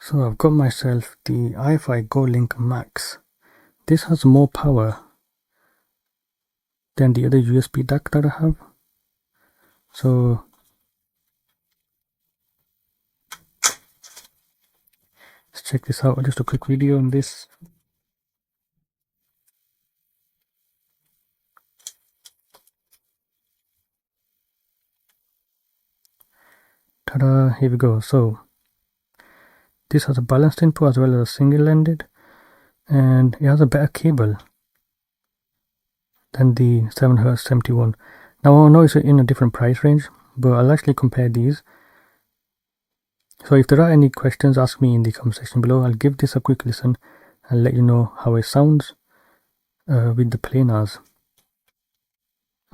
So I've got myself the Hi-Fi Go Link Max. This has more power than the other USB DAC that I have. So let's check this out. Just a quick video on this. Ta-da, here we go. So this has a balanced input as well as a single-ended, and it has a better cable than the 7Hz71. Now I know it's in a different price range, but I'll actually compare these. So if there are any questions, ask me in the comment section below. I'll give this a quick listen and let you know how it sounds with the planars.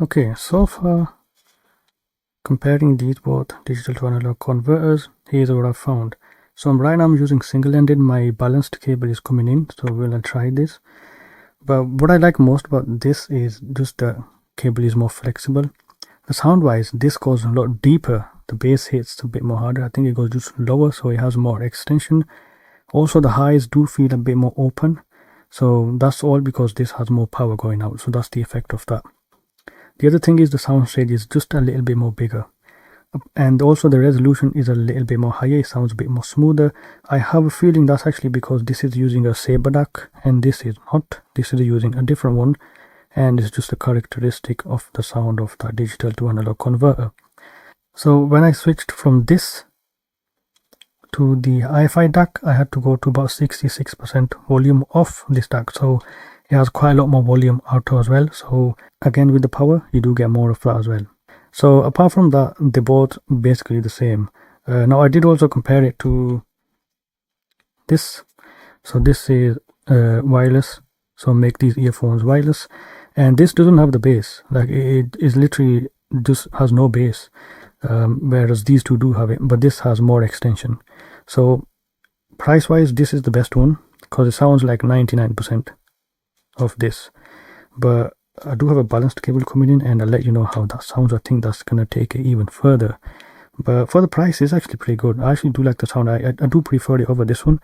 Okay, so far comparing these both digital to analog converters, here's what I've found. So right now I'm using single-ended. My balanced cable is coming in, so we'll try this. But what I like most about this is just the cable is more flexible. The sound wise, this goes a lot deeper. The bass hits a bit more harder. I think it goes just lower, so it has more extension. Also the highs do feel a bit more open, so that's all because this has more power going out. So that's the effect of that. The other thing is the sound stage is just a little bit more bigger, and also the resolution is a little bit more higher. It sounds a bit more smoother. I have a feeling that's actually because this is using a Saber DAC and this is not. This is using a different one, and it's just a characteristic of the sound of the digital to analog converter. So when I switched from this to the Hi-Fi DAC, I had to go to about 66% volume off this DAC, so it has quite a lot more volume out as well. So again, with the power, you do get more of that as well. So apart from that, they're both basically the same. Now I did also compare it to this. So this is wireless, so make these earphones wireless, and this doesn't have the bass. Like it is literally just has no bass, whereas these two do have it, but this has more extension. So price wise, this is the best one because it sounds like 99% of this. But I do have a balanced cable coming in, and I'll let you know how that sounds. I think that's gonna take it even further. But for the price, it's actually pretty good. I actually do like the sound. I do prefer it over this one.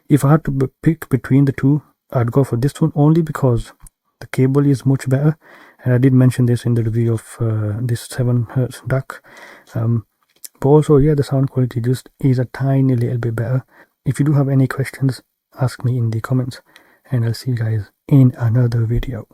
If I had to pick between the two, I'd go for this one only because the cable is much better. And I did mention this in the review of this 7Hz DAC. But also, yeah, the sound quality just is a tiny little bit better. If you do have any questions, ask me in the comments, and I'll see you guys in another video.